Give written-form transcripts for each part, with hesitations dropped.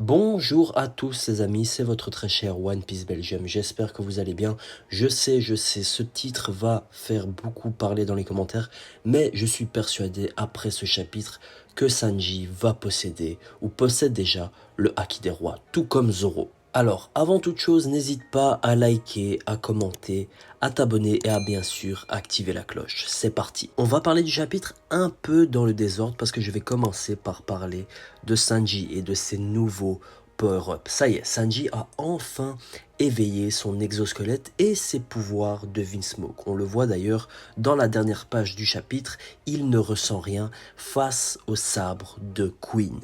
Bonjour à tous les amis, c'est votre très cher One Piece Belgium, j'espère que vous allez bien. Je sais, ce titre va faire beaucoup parler dans les commentaires, mais je suis persuadé après ce chapitre que Sanji va posséder, ou possède déjà, le Haki des Rois, tout comme Zoro. Alors, avant toute chose, n'hésite pas à liker, à commenter, à t'abonner et à bien sûr activer la cloche. C'est parti. On va parler du chapitre un peu dans le désordre parce que je vais commencer par parler de Sanji et de ses nouveaux power-up. Ça y est, Sanji a enfin éveillé son exosquelette et ses pouvoirs de Vinsmoke. On le voit d'ailleurs dans la dernière page du chapitre, il ne ressent rien face au sabre de Queen.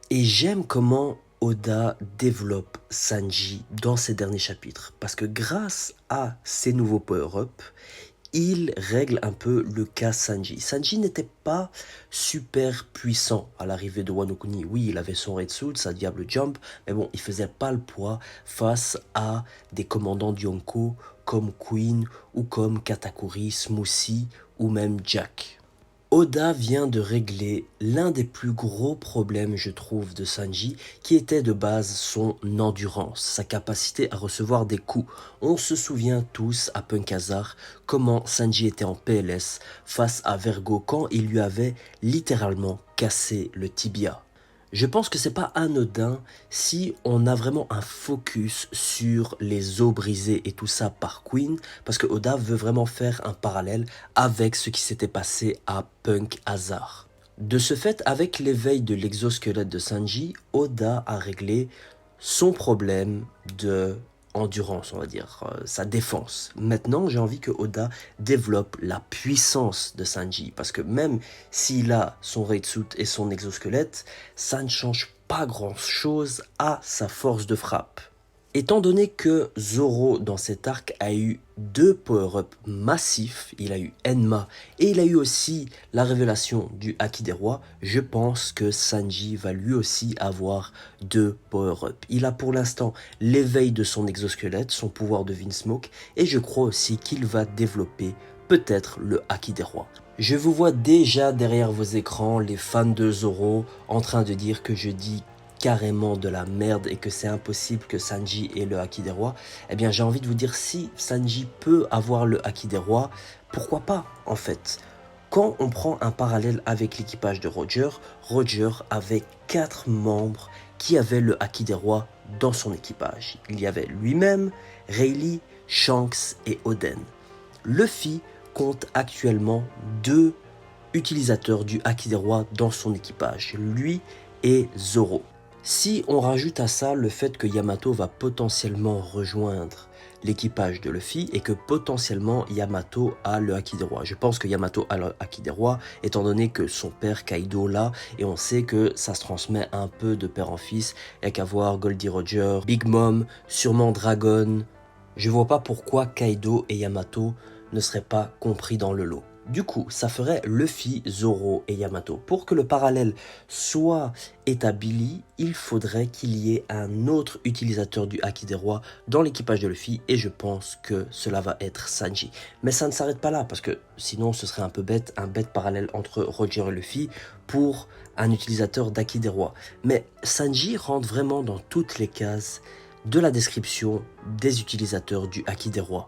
Et j'aime comment Oda développe Sanji dans ces derniers chapitres. Parce que grâce à ces nouveaux power-up, il règle un peu le cas Sanji. Sanji n'était pas super puissant à l'arrivée de Wano Kuni. Oui, il avait son Red Suit, sa Diable Jump, mais bon, il faisait pas le poids face à des commandants Yonko comme Queen ou comme Katakuri, Smoothie ou même Jack. Oda vient de régler l'un des plus gros problèmes, je trouve, de Sanji, qui était de base son endurance, sa capacité à recevoir des coups. On se souvient tous à Punk Hazard comment Sanji était en PLS face à Vergo quand il lui avait littéralement cassé le tibia. Je pense que c'est pas anodin si on a vraiment un focus sur les os brisés et tout ça par Queen, parce que Oda veut vraiment faire un parallèle avec ce qui s'était passé à Punk Hazard. De ce fait, avec l'éveil de l'exosquelette de Sanji, Oda a réglé son problème de endurance, on va dire, sa défense. Maintenant, j'ai envie que Oda développe la puissance de Sanji, parce que même s'il a son Raid Suit et son exosquelette, ça ne change pas grand-chose à sa force de frappe. Étant donné que Zoro dans cet arc a eu deux power-up massifs, il a eu Enma et il a eu aussi la révélation du Haki des Rois, je pense que Sanji va lui aussi avoir deux power-up. Il a pour l'instant l'éveil de son exosquelette, son pouvoir de Vinsmoke, et je crois aussi qu'il va développer peut-être le Haki des Rois. Je vous vois déjà derrière vos écrans, les fans de Zoro, en train de dire que je dis carrément de la merde et que c'est impossible que Sanji ait le Haki des Rois, eh bien j'ai envie de vous dire, si Sanji peut avoir le Haki des Rois, pourquoi pas en fait. Quand on prend un parallèle avec l'équipage de Roger, Roger avait 4 membres qui avaient le Haki des Rois dans son équipage. Il y avait lui-même, Rayleigh, Shanks et Oden. Luffy compte actuellement 2 utilisateurs du Haki des Rois dans son équipage, lui et Zoro. Si on rajoute à ça le fait que Yamato va potentiellement rejoindre l'équipage de Luffy et que potentiellement Yamato a le Haki des Rois. Je pense que Yamato a le Haki des Rois étant donné que son père Kaido l'a et on sait que ça se transmet un peu de père en fils. Il n'y a qu'à voir Goldie Roger, Big Mom, sûrement Dragon. Je vois pas pourquoi Kaido et Yamato ne seraient pas compris dans le lot. Du coup, ça ferait Luffy, Zoro et Yamato. Pour que le parallèle soit établi, il faudrait qu'il y ait un autre utilisateur du Haki des Rois dans l'équipage de Luffy et je pense que cela va être Sanji. Mais ça ne s'arrête pas là parce que sinon ce serait un peu bête, un bête parallèle entre Roger et Luffy pour un utilisateur d'Haki des Rois. Mais Sanji rentre vraiment dans toutes les cases de la description des utilisateurs du Haki des Rois.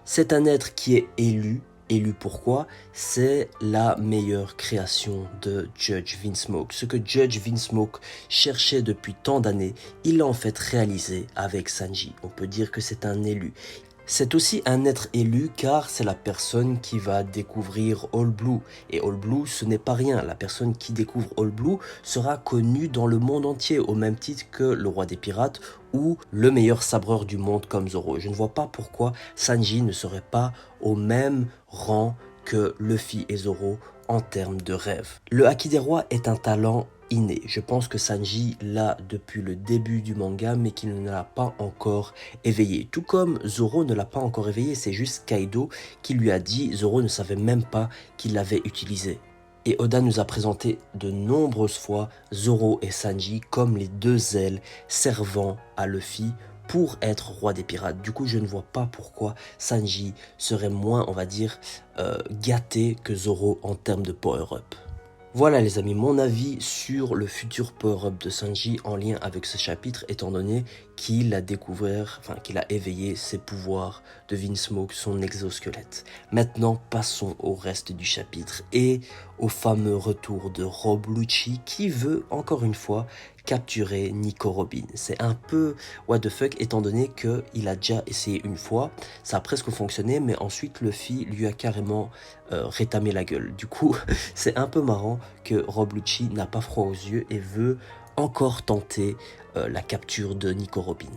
C'est un être qui est élu. Élu pourquoi? C'est la meilleure création de Judge Vinsmoke. Ce que Judge Vinsmoke cherchait depuis tant d'années, il l'a en fait réalisé avec Sanji. On peut dire que c'est un élu. C'est aussi un être élu car c'est la personne qui va découvrir All Blue. Et All Blue, ce n'est pas rien. La personne qui découvre All Blue sera connue dans le monde entier, au même titre que le roi des pirates ou le meilleur sabreur du monde comme Zoro. Je ne vois pas pourquoi Sanji ne serait pas au même rang que Luffy et Zoro en termes de rêve. Le Haki des Rois est un talent inné. Je pense que Sanji l'a depuis le début du manga, mais qu'il ne l'a pas encore éveillé. Tout comme Zoro ne l'a pas encore éveillé, c'est juste Kaido qui lui a dit, Zoro ne savait même pas qu'il l'avait utilisé. Et Oda nous a présenté de nombreuses fois Zoro et Sanji comme les deux ailes servant à Luffy pour être roi des pirates. Du coup, je ne vois pas pourquoi Sanji serait moins, on va dire, gâté que Zoro en termes de power-up. Voilà les amis, mon avis sur le futur power-up de Sanji en lien avec ce chapitre, étant donné qu'il a découvert, enfin qu'il a éveillé ses pouvoirs de Vinsmoke, son exosquelette. Maintenant, passons au reste du chapitre et au fameux retour de Rob Lucci qui veut encore une fois capturer Nico Robin. C'est un peu what the fuck étant donné qu'il a déjà essayé une fois, ça a presque fonctionné, mais ensuite Luffy lui a carrément rétamé la gueule. Du coup, c'est un peu marrant que Rob Lucci n'a pas froid aux yeux et veut encore tenter la capture de Nico Robin.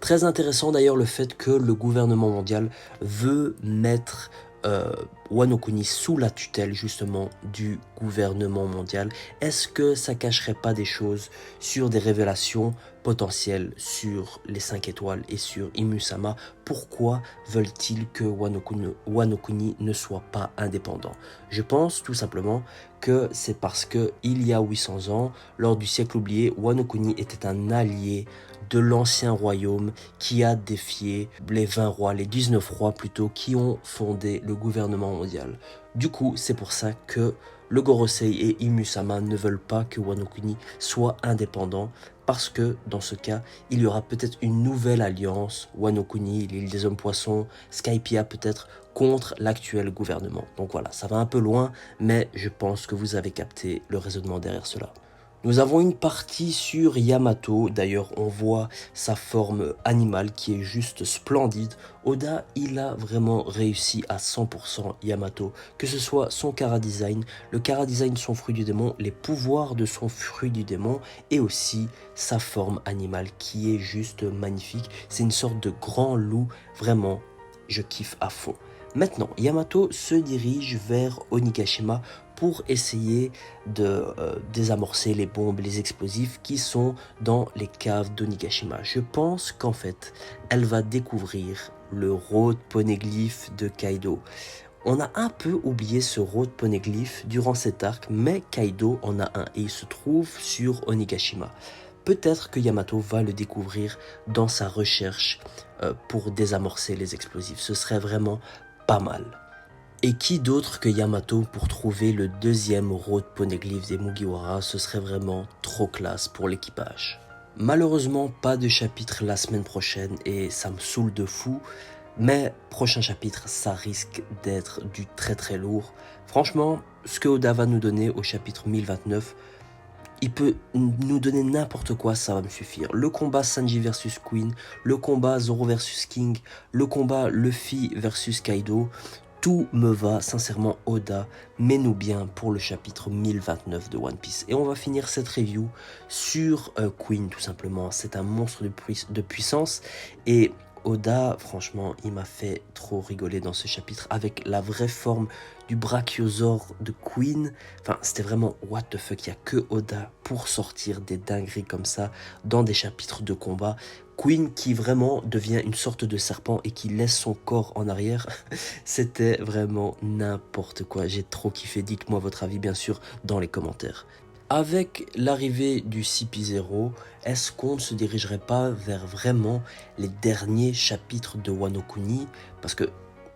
Très intéressant d'ailleurs le fait que le gouvernement mondial veut mettre Wano Kuni sous la tutelle justement du gouvernement mondial. Est-ce que ça cacherait pas des choses sur des révélations potentielles sur les 5 étoiles et sur Imusama? Pourquoi veulent-ils que Wano Kuni ne soit pas indépendant? Je pense tout simplement que c'est parce que il y a 800 ans, lors du siècle oublié, Wano Kuni était un allié de l'ancien royaume qui a défié les 20 rois, les 19 rois plutôt, qui ont fondé le gouvernement mondial. Du coup, c'est pour ça que le Gorosei et Imusama ne veulent pas que Wano Kuni soit indépendant, parce que dans ce cas, il y aura peut-être une nouvelle alliance, Wano Kuni, l'île des hommes poissons, Skypiea peut-être, contre l'actuel gouvernement. Donc voilà, ça va un peu loin, mais je pense que vous avez capté le raisonnement derrière cela. Nous avons une partie sur Yamato, d'ailleurs on voit sa forme animale qui est juste splendide. Oda, il a vraiment réussi à 100% Yamato, que ce soit son chara-design, le chara-design de son fruit du démon, les pouvoirs de son fruit du démon et aussi sa forme animale qui est juste magnifique. C'est une sorte de grand loup, vraiment, je kiffe à fond. Maintenant, Yamato se dirige vers Onigashima pour essayer de désamorcer les bombes, les explosifs qui sont dans les caves d'Onigashima. Je pense qu'en fait, elle va découvrir le Road Poneglyph de Kaido. On a un peu oublié ce Road Poneglyph durant cet arc, mais Kaido en a un et il se trouve sur Onigashima. Peut-être que Yamato va le découvrir dans sa recherche pour désamorcer les explosifs. Ce serait vraiment pas mal. Et qui d'autre que Yamato pour trouver le deuxième Road Poneglyph des Mugiwara? Ce serait vraiment trop classe pour l'équipage. Malheureusement, pas de chapitre la semaine prochaine et ça me saoule de fou. Mais prochain chapitre, ça risque d'être du très lourd. Franchement, ce que Oda va nous donner au chapitre 1029, il peut nous donner n'importe quoi, ça va me suffire. Le combat Sanji versus Queen, le combat Zoro versus King, le combat Luffy versus Kaido, tout me va, sincèrement Oda, mets-nous bien pour le chapitre 1029 de One Piece. Et on va finir cette review sur Queen tout simplement. C'est un monstre de puissance et Oda, franchement, il m'a fait trop rigoler dans ce chapitre avec la vraie forme du brachiosaure de Queen. Enfin, c'était vraiment what the fuck, il n'y a que Oda pour sortir des dingueries comme ça dans des chapitres de combat. Queen qui vraiment devient une sorte de serpent et qui laisse son corps en arrière, c'était vraiment n'importe quoi. J'ai trop kiffé, dites-moi votre avis bien sûr dans les commentaires. Avec l'arrivée du CP0, est-ce qu'on ne se dirigerait pas vers vraiment les derniers chapitres de Wano Kuni? Parce que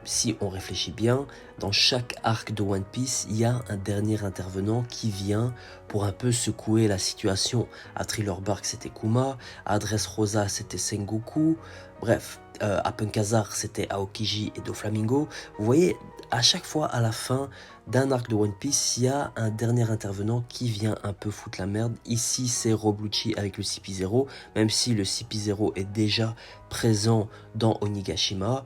si on réfléchit bien, dans chaque arc de One Piece, il y a un dernier intervenant qui vient pour un peu secouer la situation. À Thriller Bark, c'était Kuma, à Dressrosa, c'était Sengoku, bref, à Punkazar, c'était Aokiji et Doflamingo. Vous voyez, à chaque fois, à la fin d'un arc de One Piece, il y a un dernier intervenant qui vient un peu foutre la merde. Ici, c'est Rob Lucci avec le CP0, même si le CP0 est déjà présent dans Onigashima.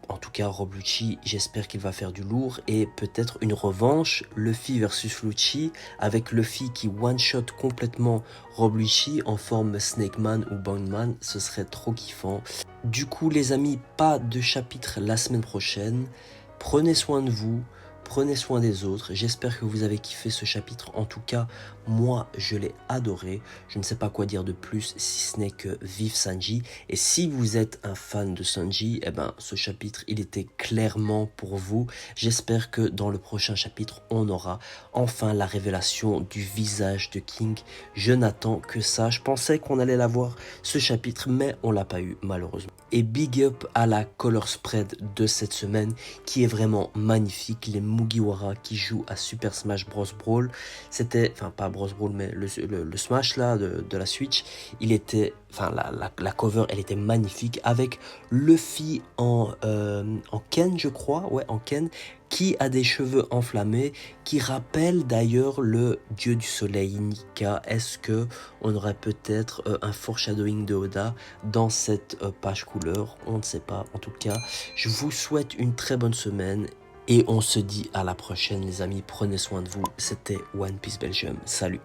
En tout cas, Rob Lucci, j'espère qu'il va faire du lourd et peut-être une revanche, Luffy versus Lucci, avec Luffy qui one-shot complètement Rob Lucci en forme Snake Man ou Bondman, ce serait trop kiffant. Du coup, les amis, pas de chapitre la semaine prochaine. Prenez soin de vous. Prenez soin des autres, j'espère que vous avez kiffé ce chapitre, en tout cas moi je l'ai adoré, je ne sais pas quoi dire de plus si ce n'est que vive Sanji, et si vous êtes un fan de Sanji, eh ben ce chapitre il était clairement pour vous, j'espère que dans le prochain chapitre on aura enfin la révélation du visage de King, je n'attends que ça, je pensais qu'on allait l'avoir ce chapitre mais on l'a pas eu malheureusement. Et big up à la color spread de cette semaine qui est vraiment magnifique, les Mugiwara qui joue à Super Smash Bros. Brawl. C'était, enfin pas Bros. Brawl, mais le Smash là de la Switch. Il était, enfin la cover, elle était magnifique avec Luffy en Ken, je crois, ouais, en Ken, qui a des cheveux enflammés, qui rappelle d'ailleurs le dieu du soleil Nika. Est-ce que on aurait peut-être un foreshadowing de Oda dans cette page couleur? On ne sait pas. En tout cas, je vous souhaite une très bonne semaine et on se dit à la prochaine les amis. Prenez soin de vous. C'était One Piece Belgium. Salut.